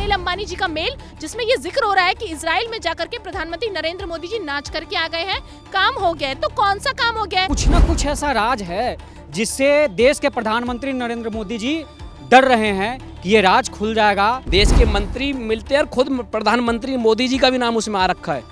अनिल अंबानी जी का मेल, जिसमें ये जिक्र हो रहा है कि इजराइल में जाकर के प्रधानमंत्री नरेंद्र मोदी जी नाच करके आ गए हैं, काम हो गया है। तो कौन सा काम हो गया है? कुछ ना कुछ ऐसा राज है जिससे देश के प्रधानमंत्री नरेंद्र मोदी जी डर रहे हैं कि ये राज खुल जाएगा। देश के मंत्री मिलते हैं और खुद प्रधानमंत्री मोदी जी का भी नाम उसमें आ रखा है।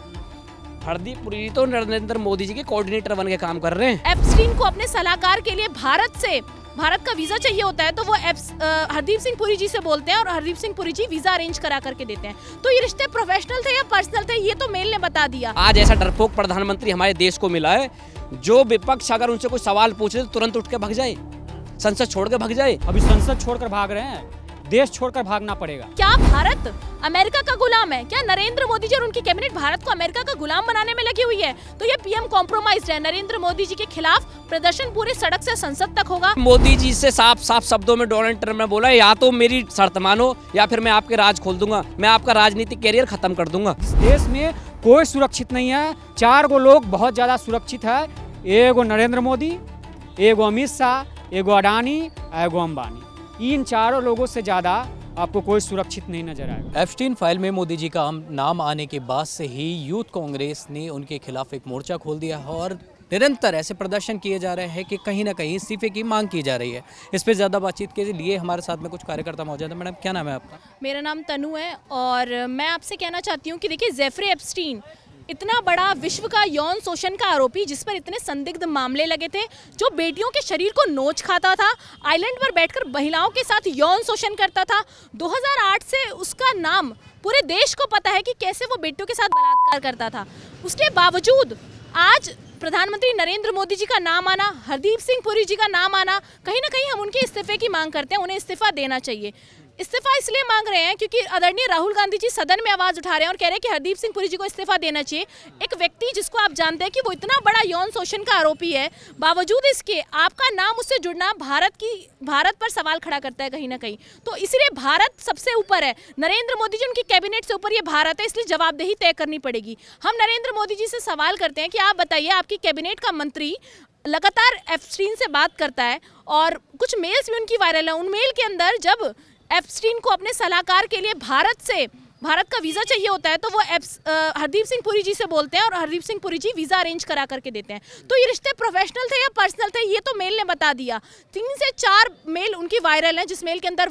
हरदीप पुरी तो नरेंद्र मोदी जी के कोऑर्डिनेटर बन के काम कर रहे हैं। एप्स्टीन को अपने सलाहकार के लिए भारत का वीजा चाहिए होता है, तो वो हरदीप सिंह पुरी जी से बोलते हैं और हरदीप सिंह पुरी जी वीजा अरेंज करा करके देते हैं। तो ये रिश्ते प्रोफेशनल थे या पर्सनल थे, ये तो मेल ने बता दिया। आज ऐसा डरपोक प्रधानमंत्री हमारे देश को मिला है, जो विपक्ष अगर उनसे कोई सवाल पूछे तो तुरंत उठ के भाग जाए, संसद छोड़ के भाग जाए। अभी संसद छोड़कर भाग रहे हैं, देश छोड़कर भागना पड़ेगा। क्या भारत अमेरिका का गुलाम है? क्या नरेंद्र मोदी जी और उनकी कैबिनेट भारत को अमेरिका का गुलाम बनाने में लगी हुई है? तो ये पीएम कॉम्प्रोमाइज्ड है। नरेंद्र मोदी जी के खिलाफ प्रदर्शन पूरे सड़क से संसद तक होगा। मोदी जी से साफ साफ शब्दों में डोनाल्ड ट्रम्प ने बोला, या तो मेरी शर्त मानो या फिर मैं आपके राज खोल दूंगा, मैं आपका राजनीतिक कैरियर खत्म कर दूंगा। इस देश में कोई सुरक्षित नहीं है। 4 गो लोग बहुत ज्यादा सुरक्षित है, एगो नरेंद्र मोदी, एगो अमित शाह, एगो अडानी, एगो अंबानी। इन चारों लोगों से ज्यादा आपको कोई सुरक्षित नहीं नजर आएगा। एप्स्टीन फाइल में मोदी जी का नाम आने के बाद से ही यूथ कांग्रेस ने उनके खिलाफ एक मोर्चा खोल दिया है और निरंतर ऐसे प्रदर्शन किए जा रहे हैं कि कहीं ना कहीं इस्तीफे की मांग की जा रही है। इस पर ज़्यादा बातचीत के लिए हमारे साथ में कुछ कार्यकर्ता मौजूद हैं। मैडम, क्या नाम है आपका? मेरा नाम तनु है और मैं आपसे कहना चाहती हूँ कि देखिए, जेफरी एप्स्टीन इतना बड़ा विश्व का यौन शोषण का आरोपी, जिस पर इतने संदिग्ध मामले लगे थे, जो बेटियों के शरीर को नोच खाता था, आइलैंड पर बैठकर महिलाओं के साथ यौन शोषण करता था। 2008 से उसका नाम पूरे देश को पता है कि कैसे वो बेटियों के साथ बलात्कार करता था। उसके बावजूद आज प्रधानमंत्री नरेंद्र मोदी जी का नाम आना, हरदीप सिंह पुरी जी का नाम आना, कहीं ना कहीं हम उनके इस्तीफे की मांग करते हैं। उन्हें इस्तीफा देना चाहिए। इस्तीफा इसलिए मांग रहे हैं क्योंकि आदरणीय राहुल गांधी जी सदन में आवाज उठा रहे हैं और कह रहे हैं कि हरदीप सिंह पुरी जी को इस्तीफा देना चाहिए। एक व्यक्ति जिसको आप जानते हैं कि वो इतना बड़ा यौन शोषण का आरोपी है, बावजूद इसके आपका नाम उससे जुड़ना भारत पर सवाल खड़ा करता है कहीं ना कहीं। तो इसलिए भारत सबसे ऊपर है, नरेंद्र मोदी जी उनकी कैबिनेट से ऊपर ये भारत है, इसलिए जवाबदेही तय करनी पड़ेगी। हम नरेंद्र मोदी जी से सवाल करते हैं कि आप बताइए, आपकी कैबिनेट का मंत्री लगातार एप्स्टीन से बात करता है और कुछ मेल्स भी उनकी वायरल है। उन मेल के अंदर जब एप्स्टीन को अपने सलाहकार के लिए भारत का वीजा चाहिए होता है, तो वो हरदीप सिंह पुरी जी से बोलते हैं और हरदीप सिंह पुरी जी वीजा अरेंज करा करके देते हैं। तो ये रिश्ते प्रोफेशनल थे या पर्सनल थे, ये तो मेल ने बता दिया। 3 से 4 मेल उनकी वायरल हैं, जिस मेल के अंदर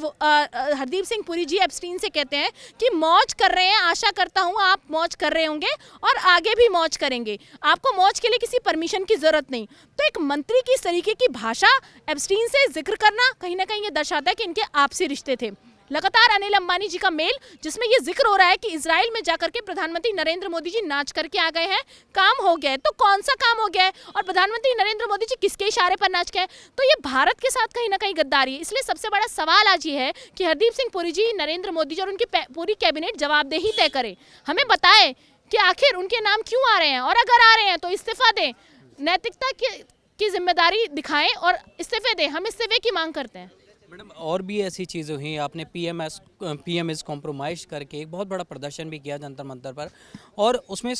हरदीप सिंह पुरी जी एप्स्टीन से कहते हैं कि मौज कर रहे हैं, आशा करता हूँ आप मौज कर रहे होंगे और आगे भी मौज करेंगे, आपको मौज के लिए किसी परमिशन की जरूरत नहीं। तो एक मंत्री की इस तरीके की भाषा एप्स्टीन से जिक्र करना कहीं ना कहीं ये दर्शाता है कि इनके आपसी रिश्ते थे। लगातार अनिल अंबानी जी का मेल, जिसमें ये जिक्र हो रहा है कि इजराइल में जाकर के प्रधानमंत्री नरेंद्र मोदी जी नाच करके आ गए हैं, काम हो गया है। तो कौन सा काम हो गया है और प्रधानमंत्री नरेंद्र मोदी जी किसके इशारे पर नाच गए? तो ये भारत के साथ कहीं ना कहीं गद्दारी है। इसलिए सबसे बड़ा सवाल आज ये है कि हरदीप सिंह पुरी जी, नरेंद्र मोदी जी और उनकी पूरी कैबिनेट जवाबदेही तय करे, हमें बताए कि आखिर उनके नाम क्यों आ रहे हैं, और अगर आ रहे हैं तो इस्तीफा दें, नैतिकता की जिम्मेदारी दिखाएं और इस्तीफे दें। हम इस्तीफे की मांग करते हैं। मैडम, और भी ऐसी चीज़ें हुई। आपने पीएमएस कॉम्प्रोमाइज़ करके एक बहुत बड़ा प्रदर्शन भी किया जंतर मंतर पर, और उसमें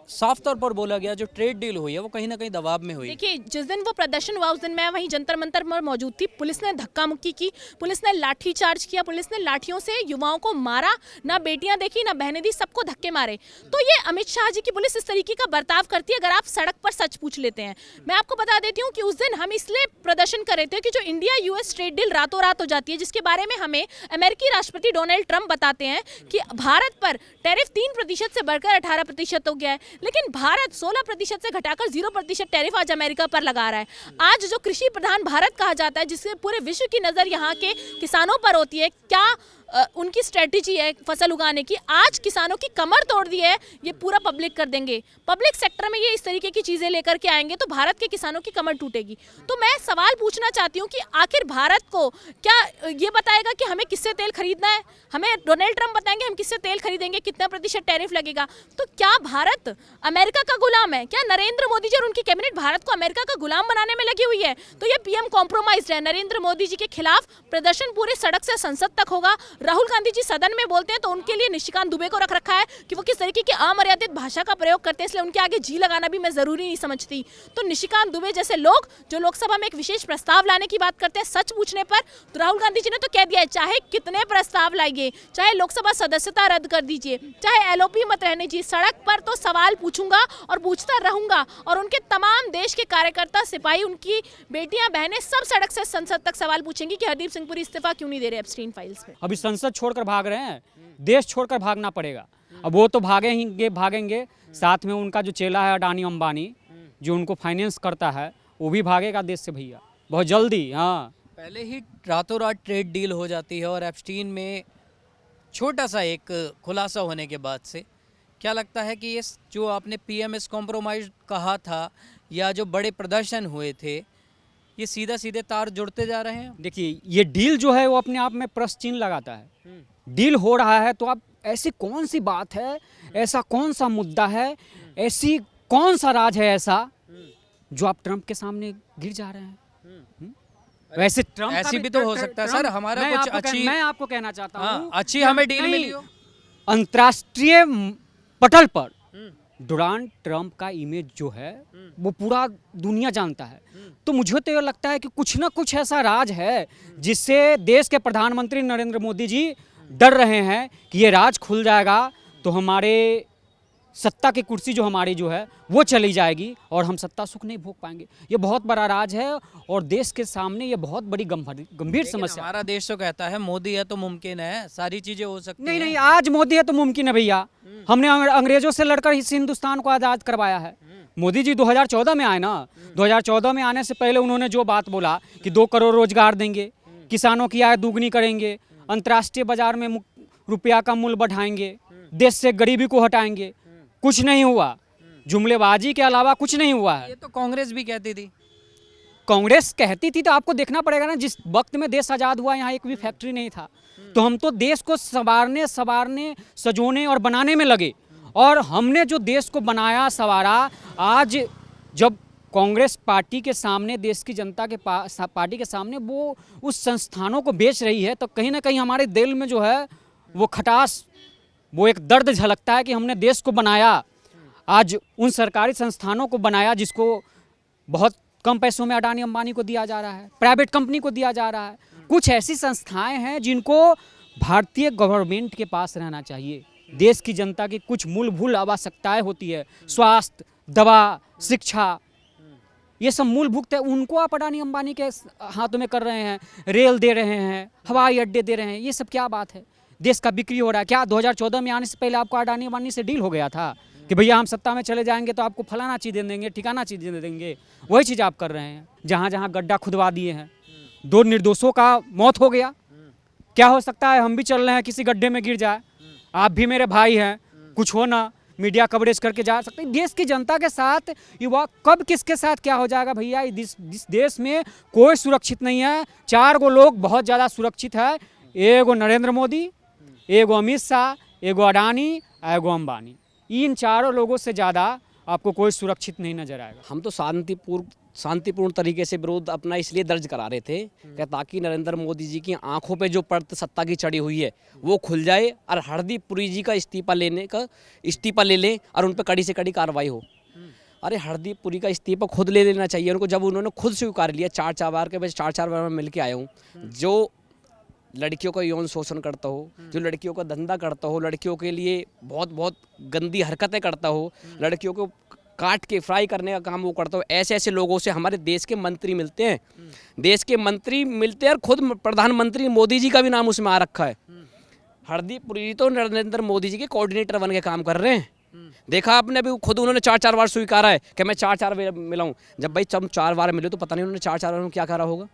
साफ तौर पर बोला गया जो ट्रेड डील हुई है वो कहीं ना कहीं दबाव में हुई। देखिए, जिस दिन वो प्रदर्शन हुआ उस दिन मैं वहीं जंतर मंतर पर मौजूद थी। पुलिस ने धक्का मुक्की की, पुलिस ने लाठी चार्ज किया, पुलिस ने लाठियों से युवाओं को मारा, ना बेटियां देखी ना बहनें दी, सबको धक्के मारे। तो ये अमित शाह जी की पुलिस इस तरीके का बर्ताव करती है अगर आप सड़क पर सच पूछ लेते हैं। मैं आपको बता देती हूँ कि उस दिन हम इसलिए प्रदर्शन कर रहे थे कि जो इंडिया यूएस ट्रेड डील रातों रात हो जाती है, जिसके बारे में हमें अमेरिकी राष्ट्रपति डोनाल्ड ट्रंप बताते हैं कि भारत पर टैरिफ 3% से बढ़कर 18% हो गया है, लेकिन भारत 16% से घटाकर 0% टैरिफ आज अमेरिका पर लगा रहा है। आज जो कृषि प्रधान भारत कहा जाता है, जिससे पूरे विश्व की नज़र यहाँ के किसानों पर होती है, क्या उनकी स्ट्रेटजी है फसल उगाने की, आज किसानों की कमर तोड़ दी है, ये पूरा पब्लिक कर देंगे। पब्लिक सेक्टर में ये इस तरीके की चीज़ें लेकर के आएंगे तो भारत के किसानों की कमर टूटेगी। तो मैं सवाल पूछना चाहती हूँ कि आखिर भारत को क्या ये बताएगा कि हमें किससे तेल खरीदना है? हमें डोनाल्ड ट्रंप बताएंगे हम किससे तेल खरीदेंगे, कितना प्रतिशत टैरिफ लगेगा? तो क्या भारत अमेरिका का गुलाम है? क्या नरेंद्र मोदी जी और उनकी कैबिनेट भारत को अमेरिका का गुलाम बनाने में लगी हुई है? तो ये पीएम कॉम्प्रोमाइज्ड है। नरेंद्र मोदी जी के खिलाफ प्रदर्शन पूरे सड़क से संसद तक होगा। राहुल गांधी जी सदन में बोलते हैं तो उनके लिए निशिकांत दुबे को रख रखा है कि वो किस तरीके की अमर्यादित भाषा का प्रयोग करते हैं, इसलिए उनके आगे जी लगाना भी मैं जरूरी नहीं समझती। तो निशिकांत दुबे जैसे लोग जो लोकसभा में एक विशेष प्रस्ताव लाने की बात करते हैं, सच पूछने पर तो राहुल गांधी जी ने तो कह दिया है, चाहे कितने प्रस्ताव लाइए, चाहे लोकसभा सदस्यता रद्द कर दीजिए, चाहे एलओपी मत रहने दीजिए, सड़क पर तो सवाल पूछूंगा और पूछता रहूंगा। और उनके तमाम देश के कार्यकर्ता, सिपाही, उनकी बेटियां, बहनें सब सड़क से संसद तक सवाल पूछेंगी कि हरदीप सिंह पुरी इस्तीफा क्यों नहीं दे रहे एप्स्टीन फाइल्स पे। अभी संसद छोड़कर भाग रहे हैं, देश छोड़कर भागना पड़ेगा। अब वो तो भागेंगे, साथ में उनका जो चेला है अडानी अंबानी, जो उनको फाइनेंस करता है, वो भी भागेगा देश से भैया, बहुत जल्दी। हाँ, पहले ही रातों रात ट्रेड डील हो जाती है और एप्स्टीन में छोटा सा एक खुलासा होने के बाद से क्या लगता है कि ये जो आपने पीएमएस कॉम्प्रोमाइज़ कहा था या जो बड़े प्रदर्शन हुए थे, ये सीधा सीधे तार जुड़ते जा रहे हैं? देखिए ये डील जो है वो अपने आप में प्रश्न चिन्ह लगाता है। डील हो रहा है तो अब ऐसी कौन सी बात है, ऐसा कौन सा मुद्दा है, ऐसी कौन सा राज है ऐसा जो आप ट्रंप के सामने गिर जा रहे हैं? वैसे ट्रंप का ऐसी भी तो हो सकता है सर, हमारा कुछ अच्छी, मैं आपको कहना चाहता हूँ अच्छी हमें डील मिली हो। अंतर्राष्ट्रीय पटल पर डोनाल्ड ट्रंप का इमेज जो है वो पूरा दुनिया जानता है। तो मुझे तो ये लगता है कि कुछ ना कुछ ऐसा राज है जिससे देश के प्रधानमंत्री नरेंद्र मोदी जी डर रहे हैं कि ये राज खुल जाएगा तो हमारे सत्ता की कुर्सी जो हमारी जो है वो चली जाएगी और हम सत्ता सुख नहीं भोग पाएंगे। ये बहुत बड़ा राज है और देश के सामने ये बहुत बड़ी गंभीर समस्या। हमारा देश तो कहता है मोदी है तो मुमकिन है, सारी चीजें हो सकती हैं। नहीं, आज मोदी है तो मुमकिन है भैया। हमने अंग्रेजों से लड़कर इस हिंदुस्तान को आज़ाद करवाया है। मोदी जी 2014 में आए ना, 2014 में आने से पहले उन्होंने जो बात बोला कि 2 करोड़ रोजगार देंगे, किसानों की आय दुगनी करेंगे, अंतर्राष्ट्रीय बाजार में रुपया का मूल्य बढ़ाएंगे, देश से गरीबी को हटाएंगे, कुछ नहीं हुआ। जुमलेबाजी के अलावा कुछ नहीं हुआ है। ये तो कांग्रेस भी कहती थी। कांग्रेस कहती थी तो आपको देखना पड़ेगा ना, जिस वक्त में देश आज़ाद हुआ यहाँ एक भी फैक्ट्री नहीं था। तो हम तो देश को संवारने, सजोने और बनाने में लगे और हमने जो देश को बनाया, संवारा, आज जब कांग्रेस पार्टी के सामने, देश की जनता के पार्टी के सामने वो उस संस्थानों को बेच रही है तो कहीं ना कहीं हमारे दिल में जो है वो खटास, वो एक दर्द झलकता है कि हमने देश को बनाया। आज उन सरकारी संस्थानों को बनाया जिसको बहुत कम पैसों में अडानी अंबानी को दिया जा रहा है, प्राइवेट कंपनी को दिया जा रहा है। कुछ ऐसी संस्थाएं हैं जिनको भारतीय गवर्नमेंट के पास रहना चाहिए। देश की जनता की कुछ मूलभूत आवश्यकताएं होती है, स्वास्थ्य, दवा, शिक्षा, ये सब मूलभूत है, उनको आप अडानी अंबानी के हाथों में कर रहे हैं। रेल दे रहे हैं, हवाई अड्डे दे रहे हैं, ये सब क्या बात है? देश का बिक्री हो रहा है। क्या 2014 में आने से पहले आपको अडानी अंबानी से डील हो गया था कि भैया हम सत्ता में चले जाएंगे तो आपको फलाना चीज़ दे देंगे, ठिकाना चीज़ दे देंगे? वही चीज़ आप कर रहे हैं। जहाँ जहाँ गड्ढा खुदवा दिए हैं, 2 निर्दोषों का मौत हो गया। क्या हो सकता है हम भी चल रहे हैं, किसी गड्ढे में गिर जाए, आप भी मेरे भाई हैं, कुछ हो ना, मीडिया कवरेज करके जा सकते हैं। देश की जनता के साथ युवा कब किसके साथ क्या हो जाएगा भैया, इस देश में कोई सुरक्षित नहीं है। 4 गो लोग बहुत ज़्यादा सुरक्षित है, एगो नरेंद्र मोदी, एगो अमित शाह, एगो अडानी, एगो अंबानी। इन 4 लोगों से ज़्यादा आपको कोई सुरक्षित नहीं नजर आएगा। हम तो शांतिपूर्ण तरीके से विरोध अपना इसलिए दर्ज करा रहे थे कि ताकि नरेंद्र मोदी जी की आंखों पे जो परत सत्ता की चढ़ी हुई है वो खुल जाए और हरदीप पुरी जी का इस्तीफा ले लें और उन पर कड़ी से कड़ी कार्रवाई हो। अरे हरदीप पुरी का इस्तीफा खुद ले लेना चाहिए उनको, जब उन्होंने खुद स्वीकार लिया। 4 बार के, 4 बार मैं मिल के आया हूँ, जो लड़कियों का यौन शोषण करता हो, जो लड़कियों का धंधा करता हो, लड़कियों के लिए बहुत गंदी हरकतें करता हो, लड़कियों को काट के फ्राई करने का काम वो करता हो, ऐसे लोगों से हमारे देश के मंत्री मिलते हैं। देश के मंत्री मिलते हैं और खुद प्रधानमंत्री मोदी जी का भी नाम उसमें आ रखा है। हरदीप पुरी तो नरेंद्र मोदी जी के कोऑर्डिनेटर बन के काम कर रहे हैं। देखा आपने भी, खुद उन्होंने 4 बार स्वीकारा है कि मैं 4 मिला हूँ। जब भाई 4 बार मिले तो पता नहीं उन्होंने 4 बार में क्या करा होगा।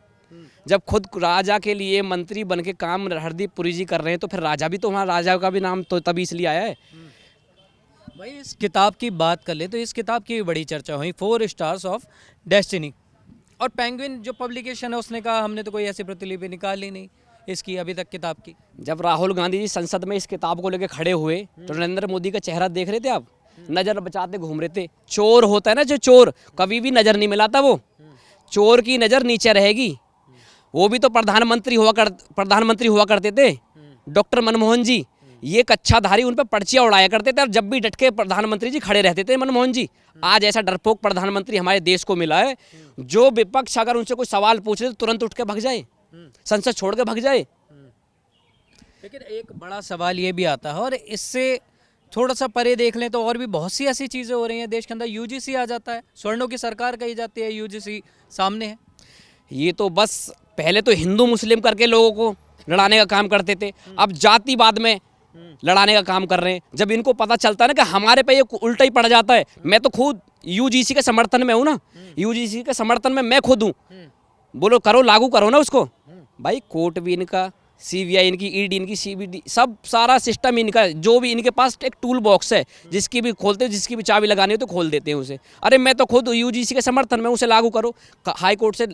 जब खुद राजा के लिए मंत्री बन के काम हरदीप पुरी जी कर रहे हैं तो फिर राजा भी तो वहाँ, राजा का भी नाम तो तभी इसलिए आया है। भाई इस किताब की बात कर ले तो इस किताब की भी बड़ी चर्चा हुई, 4 स्टार्स ऑफ डेस्टिनी, और पेंगुइन जो पब्लिकेशन है उसने कहा हमने तो कोई ऐसी प्रतिलिपि निकाली नहीं इसकी अभी तक किताब की। जब राहुल गांधी जी संसद में इस किताब को लेकर खड़े हुए तो नरेंद्र मोदी का चेहरा देख रहे थे आप, नजर बचाते घूम रहे थे। चोर होता है ना, जो चोर कभी भी नजर नहीं मिलाता, वो चोर की नजर नीचे रहेगी। वो भी तो प्रधानमंत्री हुआ करते थे, डॉक्टर मनमोहन जी, ये कच्छाधारी उन पर पर्चियां उड़ाया करते थे और जब भी डट के प्रधानमंत्री जी खड़े रहते थे मनमोहन जी। आज ऐसा डरपोक प्रधानमंत्री हमारे देश को मिला है, जो विपक्ष अगर उनसे कोई सवाल पूछे तो तुरंत उठ के भाग जाए, संसद छोड़ के भाग जाए। लेकिन एक बड़ा सवाल ये भी आता है, और इससे थोड़ा सा परे देख लें तो और भी बहुत सी ऐसी चीज़ें हो रही हैं देश के अंदर। यूजीसी आ जाता है, स्वर्णों की सरकार कही जाती है, यूजीसी सामने है। ये तो बस पहले तो हिंदू मुस्लिम करके लोगों को लड़ाने का काम करते थे, अब जातिवाद में लड़ाने का काम कर रहे हैं। जब इनको पता चलता है ना कि हमारे पे ये उल्टा ही पड़ जाता है। मैं तो खुद यूजीसी के समर्थन में हूँ ना, यूजीसी के समर्थन में मैं खुद हूँ। बोलो करो, लागू करो ना उसको। भाई कोर्ट भी इनका, सीबीआई इनकी, ईडी इनकी, सीबीडी, सब सारा सिस्टम इनका, जो भी इनके पास एक टूल बॉक्स है, जिसकी भी खोलते, जिसकी भी चाबी लगानी हो तो खोल देते हैं उसे। अरे मैं तो खुद यूजीसी के समर्थन में, उसे लागू करो। हाई कोर्ट से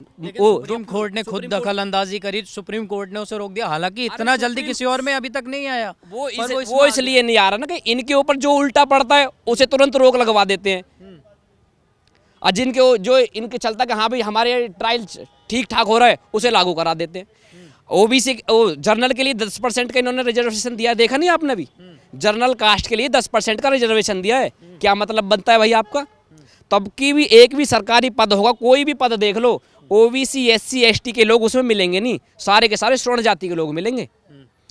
सुप्रीम कोर्ट ने खुद दखल अंदाजी करी, सुप्रीम कोर्ट ने उसे रोक दिया। हालांकि इतना जल्दी किसी और में अभी तक नहीं आया। वो इसलिए नहीं आ रहा ना कि इनके ऊपर जो उल्टा पड़ता है उसे तुरंत रोक लगवा देते हैं, और जिनके जो इनके चलता कि हाँ भाई हमारे ट्रायल ठीक ठाक हो रहा है उसे लागू करा देते हैं। ओबीसी जर्नल के लिए 10% का इन्होंने रिजर्वेशन दिया, देखा नहीं आपने भी? जर्नल कास्ट के लिए 10% का रिजर्वेशन दिया है। क्या मतलब बनता है भाई आपका? तब की भी एक भी सरकारी पद होगा, कोई भी पद देख लो, ओबीसी एससी एसटी के लोग उसमें मिलेंगे नहीं, सारे के सारे श्रवण जाति के लोग मिलेंगे,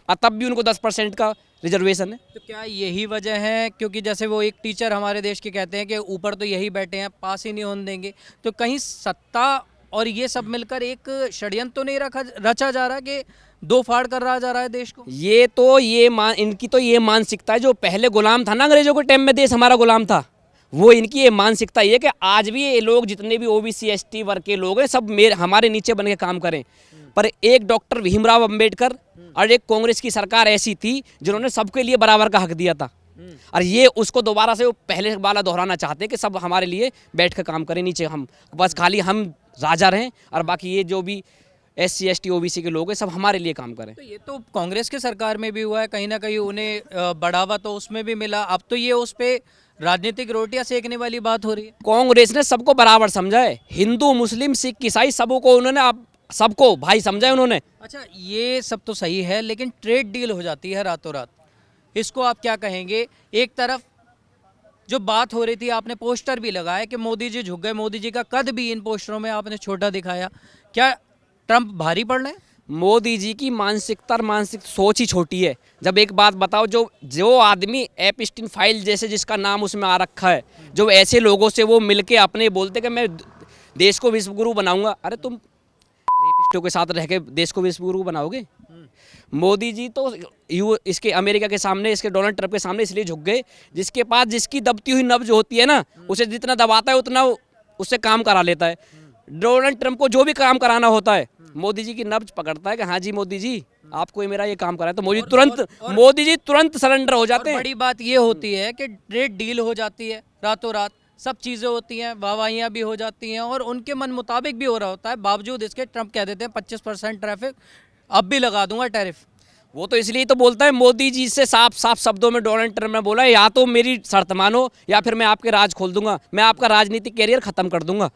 और तब भी उनको 10% का रिजर्वेशन है। तो क्या यही वजह है? क्योंकि जैसे वो एक टीचर हमारे देश के कहते हैं कि ऊपर तो यही बैठे हैं, पास ही नहीं होने देंगे, तो कहीं सत्ता और ये सब मिलकर एक षड्यंत्र तो नहीं रचा जा रहा कि दो फाड़ कर रहा जा रहा है देश को? इनकी तो ये मानसिकता है, जो पहले गुलाम था ना अंग्रेजों के टाइम में, देश हमारा गुलाम था, वो इनकी ये मानसिकता ये कि आज भी ये लोग जितने भी ओबीसी एसटी वर्ग के लोग हैं सब हमारे नीचे बन के काम करें। पर एक डॉक्टर भीमराव अंबेडकर और एक कांग्रेस की सरकार ऐसी थी जिन्होंने सबके लिए बराबर का हक दिया था, और ये उसको दोबारा से वो पहले वाला दोहराना चाहते हैं कि सब हमारे लिए बैठ कर काम करें, नीचे हम बस खाली हम राजा रहें और बाकी ये जो भी एससी एसटी ओबीसी के लोग हैं सब हमारे लिए काम करें। तो ये तो कांग्रेस की सरकार में भी हुआ है, कहीं ना कहीं उन्हें बढ़ावा तो उसमें भी मिला। अब तो ये उस पे राजनीतिक रोटियां सेकने वाली बात हो रही है। कांग्रेस ने सबको बराबर समझा है, हिंदू मुस्लिम सिख ईसाई सबको उन्होंने अब सबको भाई समझा है उन्होंने। अच्छा, ये सब तो सही है, लेकिन ट्रेड डील हो जाती है रातों रात, इसको आप क्या कहेंगे? एक तरफ जो बात हो रही थी, आपने पोस्टर भी लगाया कि मोदी जी झुक गए, मोदी जी का कद भी इन पोस्टरों में आपने छोटा दिखाया। क्या ट्रंप भारी पड़ रहे हैं? मोदी जी की मानसिकता और मानसिक सोच ही छोटी है। जब एक बात बताओ, जो आदमी एपस्टीन फाइल जैसे जिसका नाम उसमें आ रखा है, जो ऐसे लोगों से वो मिलके अपने बोलते कि मैं देश को विश्वगुरु बनाऊंगा, अरे तुम रेपिस्टों के साथ रह के देश को विश्वगुरु बनाओगे? मोदी जी तो इसके अमेरिका के सामने, इसके डोनाल्ड ट्रंप के सामने इसलिए झुक गए, जिसके पास जिसकी दबती हुई नब्ज होती है ना, उसे जितना दबाता है उतना उससे काम करा लेता है। डोनाल्ड ट्रंप को जो भी काम कराना होता है, मोदी जी की नब्ज पकड़ता है कि हाँ जी मोदी जी आपको ये मेरा ये काम करा है, तो मोदी जी तुरंत सरेंडर हो जाते हैं। बड़ी बात ये होती है कि ट्रेड डील हो जाती है रातों रात, सब चीज़ें होती हैं, वाहवाहियाँ भी हो जाती हैं और उनके मन मुताबिक भी हो रहा होता है। बावजूद इसके ट्रंप कह देते हैं 25% ट्रैफिक अब भी लगा दूंगा टैरिफ। वो तो इसलिए तो बोलता है, मोदी जी से साफ साफ शब्दों में डोनाल्ड ट्रंप ने बोला है, या तो मेरी शर्त मानो या फिर मैं आपके राज खोल दूंगा, मैं आपका राजनीतिक कैरियर खत्म कर दूंगा।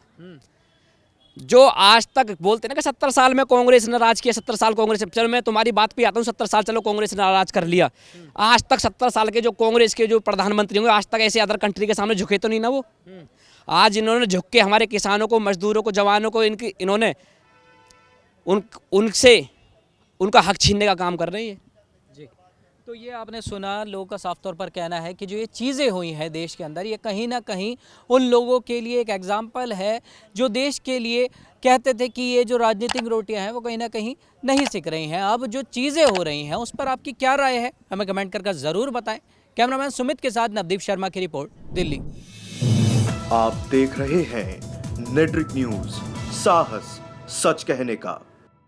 जो आज तक बोलते ना कि 70 साल में कांग्रेस ने राज किया, 70 साल कांग्रेस, चलो मैं तुम्हारी बात पे आता हूँ, 70 साल चलो कांग्रेस ने राज कर लिया, आज तक 70 साल के जो कांग्रेस के जो प्रधानमंत्री होंगे आज तक ऐसे अदर कंट्री के सामने झुके तो नहीं ना वो। आज इन्होंने झुक के हमारे किसानों को, मजदूरों को, जवानों को इन्होंने उनसे उनका हक छीनने का काम कर रही है। जी, तो ये आपने सुना, लोगों का साफ तौर पर कहना है कि जो ये चीज़ें हुई हैं देश के अंदर, ये कहीं ना कहीं उन लोगों के लिए एक एग्जाम्पल है जो देश के लिए कहते थे कि ये जो राजनीतिक रोटियां हैं वो कहीं ना कहीं नहीं सिक रही हैं। अब जो चीज़ें हो रही हैं उस पर आपकी क्या राय है, हमें कमेंट करके ज़रूर बताएं। कैमरामैन सुमित के साथ नवदीप शर्मा की रिपोर्ट, दिल्ली। आप देख रहे हैं नेट्रिक न्यूज, साहस सच कहने का।